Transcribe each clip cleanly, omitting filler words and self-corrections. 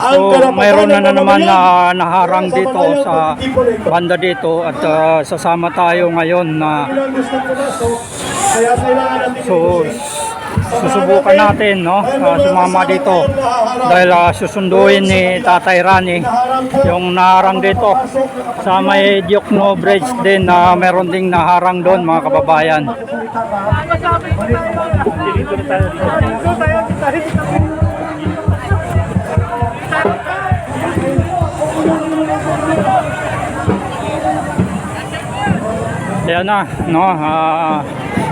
So mayroon na naman na naharang dito sa banda dito at sasama tayo ngayon na susubukan natin, no, sumama dito dahil susunduin ni Tatay Rani yung naharang dito sa may Diokno Bridge din na meron ding naharang doon, mga kababayan. Ayan na, no,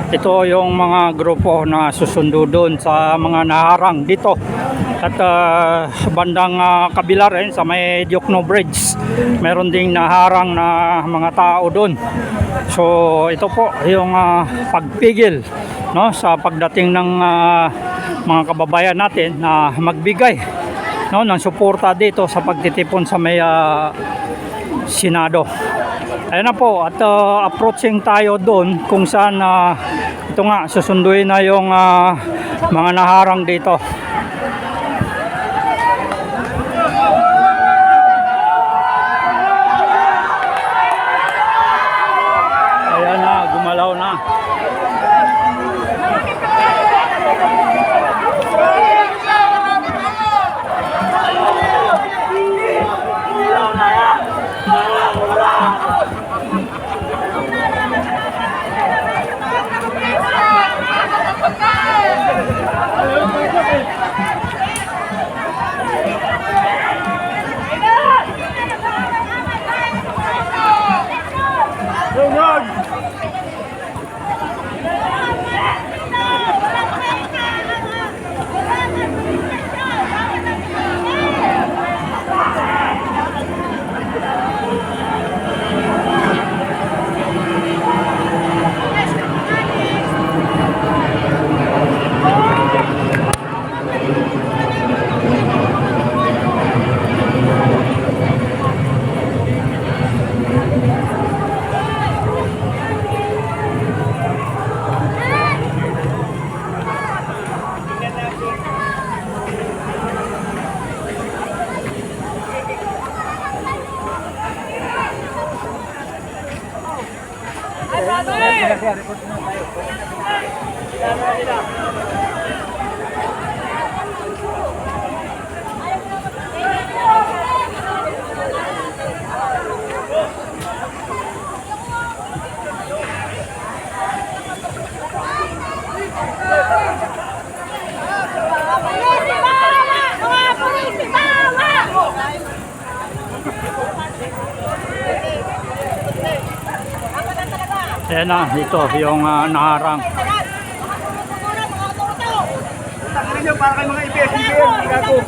ito yung mga grupo na susundo doon sa mga naharang dito. At bandang kabila rin sa may Diokno Bridge, meron ding naharang na mga tao doon. So ito po yung pagpigil, no, sa pagdating ng mga kababayan natin na magbigay, no, ng suporta dito sa pagtitipon sa may Senado. Ayan na po, at approaching tayo doon kung saan ito nga, susunduin na yung mga naharang dito. Ayan na, gumalaw na. Ayan na, ito yung naharang. Para kayo mga IPS-IPS, gago.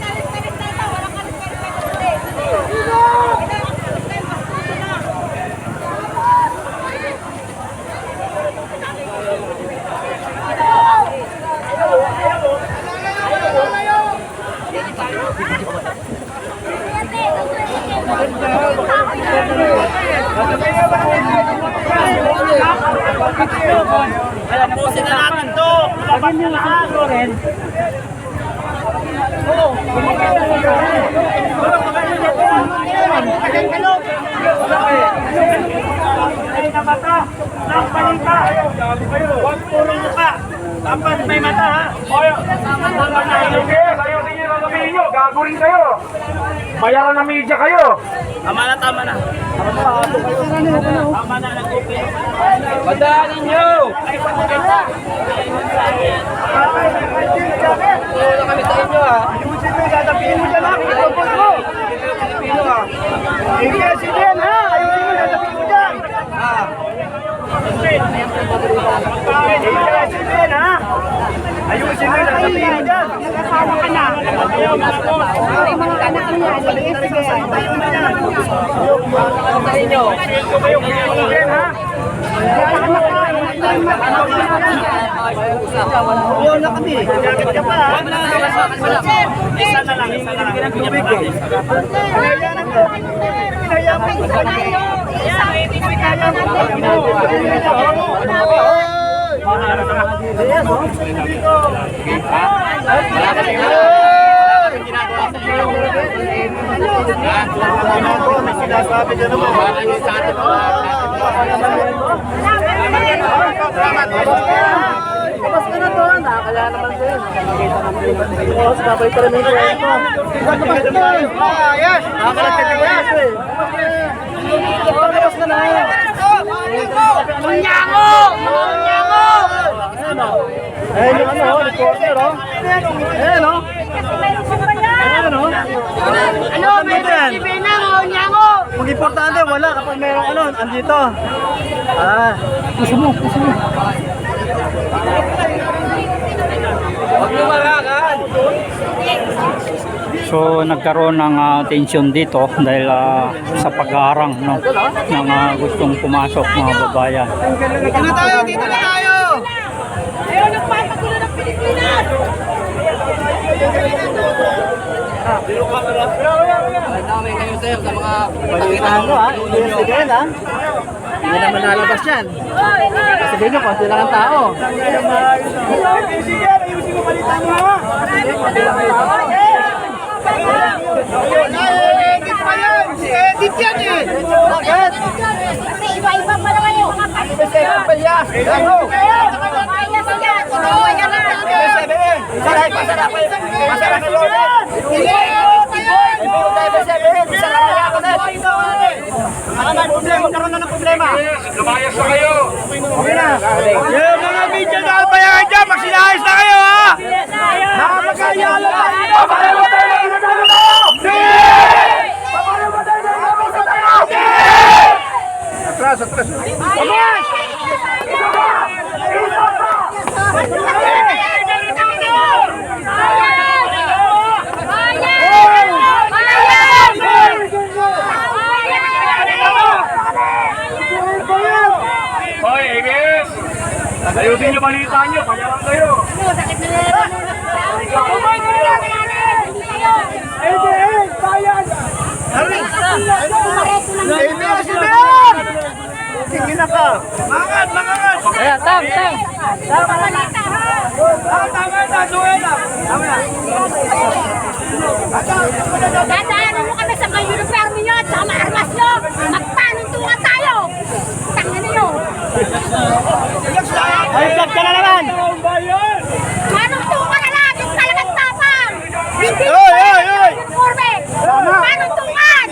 Tapusin na natin to. Labas na lahat. Huwag puro mukha. Dapat may mata, ha? Ayusin nyo lang sabihin nyo, gago rin kayo. Bayaran ng media kayo. Tama na, tama na. Tama na, nag-open. Padaanin nyo! Wala kami sa inyo, ha? Ayusin mo yung sasabihin mo dyan, ha? Ipapos mo. Pilipino, ha? ABS-CBN, ha? Ayusin mo yung sasabihin mo dyan. ABS-CBN, ha? Ayusin mo yung sasabihin mo dyan. Nakasawa ka na. Ayaw, Marcos. Ay, mga anak niya, ABS-CBN. Ayaw na yan. Sa inyo. ABS-CBN, ha? Oo na kami. Jacket ka pa, ha? Isa na lang, isa na lang. Pinayaman ko sa inyo. Sinasabi ka naman. Tapos ka na to, nakakala naman sa'yo. Oo, sabay ka rin yung kwento. Yes! Nakakalat ka din eh. Tapos ka na. Munyango! Munyango! Ayun yung ano, recorder oh. Ayun oh. Ayun oh. Ano? May Binang o Nyango! Mag-importante, wala kapag mayroong ano, andito. Puso mo. Huwag mo marakan! So nagkaroon ng tension dito dahil sa pag-aarang no, ng gustong pumasok mga babayan. Dito na tayo! Dito na tayo! Ayaw nagpapagulo ng Pilipinas! Namin kayo sir sa mga Balitahan ko ha, investigahan ha. Hindi naman lalabas yan. Sabihin nyo, konti lang ang tao. Sige, ayusin mo balita mo ha! Edit pa yan! Si Edit yan eh! Bakit? Kasi iba-iba pa naman yung mga Palyas! Ano? Masarap yung ulit! Magkaroon na ng problema! Lumayas na kayo! Okay na! Yung mga video na alpayangan dyan, magsinayos na kayo ha! Nakapagkayalo na! Papareho ba tayo na ginagawa tayo? Papareho ba tayo na ginagawa tayo? Atras! Atras! Hoy, Egis! Ayusin niyo balita niyo, panyalan kayo! Tingin ka! Mangat! Mangat! Ayan, tang! Dadaanan mo kami sa mga uniforme nyo at sa mga armas nyo. Magpanuntungan tayo. Tangan nyo. Ay, vlog ka na naman! Panuntungan na lang yung talagang tapang. Hindi Oy! uniforme. Panuntungan.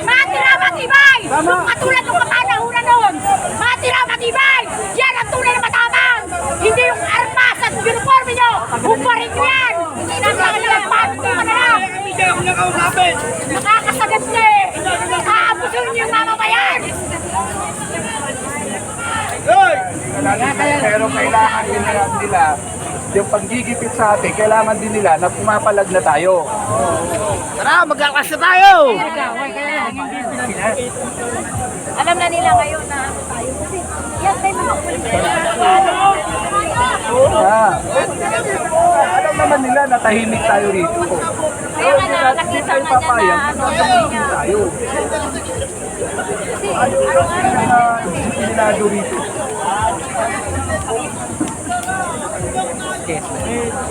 Matira matibay. Yung katulad ng kapanahunan noon. Matira matibay. Yan ang tunay na matapang. Hindi yung armas at uniforme nyo. Bumparin nyo yan. Hindi na lang panuntungan na lang. Nakakasagad na eh. Nakaabusun niyo yung mamamayan. Pero kailangan din nila yung panggigipit sa atin, kailangan din nila na pumapalag na tayo. Tara, magkakas na tayo! Alam na nila ngayon na ano tayo. Kasi yan tayo mga pulis. Alam naman nila na tahimik tayo rito. Kaya nga nakakita na niya na ano sabi niya. Tayo. Kasi araw-araw Na disiplinado rito.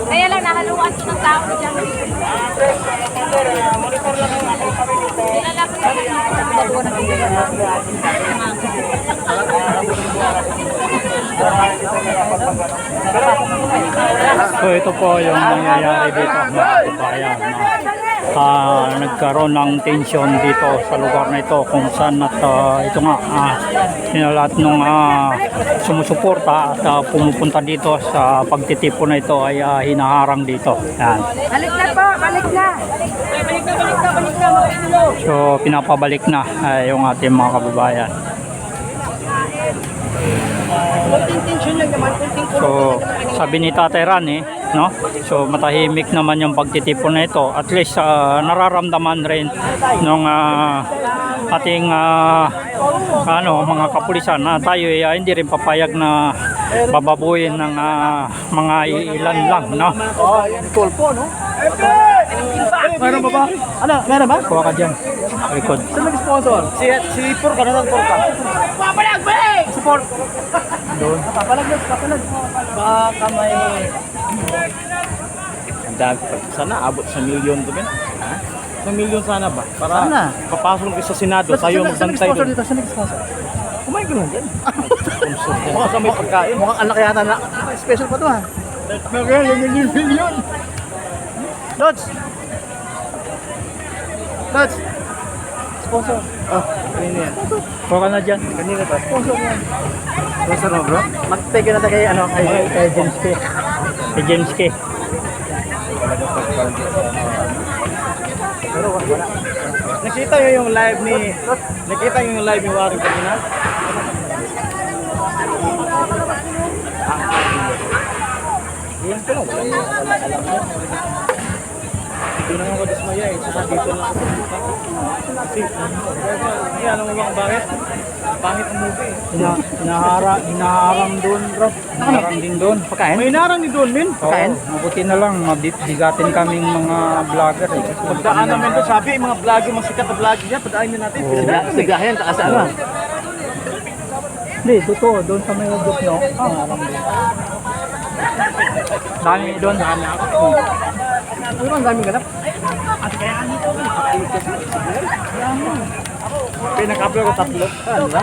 kaya lang nahaluan to ng tao dyan. Nilalapit na So ito po yung nangyayari dito mga kabayan. Nagkaroon ng tension dito sa lugar na ito kung saan at ito nga lahat ng sumusuporta at pumupunta dito sa pagtitipon na ito ay hinaharang dito. Yan. Balik na po, balik na. So pinapabalik na yung ating mga kababayan. So sabi ni Tatay Rani, no? So matahimik naman yung pagtitipon na ito. At least nararamdaman rin ng ating mga kapulisan na tayo hindi rin papayag na bababuin ng mga ilan lang, no? Oh, tulpo, no? Meron ba ba? Ano, meron ba? Kuha ka dyan, likod. Saan nag-sponsor? Si Purka, nasa Purka. Papalag, balik! Support. Doon. Papalag. Baka may... Sana abot sa milyon to, Ben. Ha? Sa milyon sana ba? Para Sana. papasok kayo sa Senado, tayo magbantay sponsor doon. dito? Saan nag-sponsor? Kumain ka lang dyan. Baka sa may pagkain. Mukhang anak yata na. Special pa to ha. Milyon. Lods! Lods! Sponsor. Oh, kanina yan. Kuha ka na dyan. Kanina to. Sponsor yan. Sponsor mo bro? Mag-take na tayo kay ano, kay James K. Si James K. Pero wala. Nakita nyo yung live ni Warren kanina? Yan ko lang, wala alam mo. Hindi naman ako dismaya eh, saka dito lang ako. Kasi, alam mo ba kung bakit? Pangit ang movie eh. Hinaharang doon, bro. Hinaharang din doon. Pagkain? May narang ni Don, Min. Oo, mabuti na lang, mabigatin kaming mga vlogger. Eh. Pagdaan namin doon, sabi yung mga vlogger, mga sikat na vlogger yan, pagdaanin natin. Sigahin, takas ano. Hindi, totoo, doon sa may group nyo. Hinaharang doon. Dami doon. Uy, ang daming ganap. Pinaka-upload ko 3. Ano ba?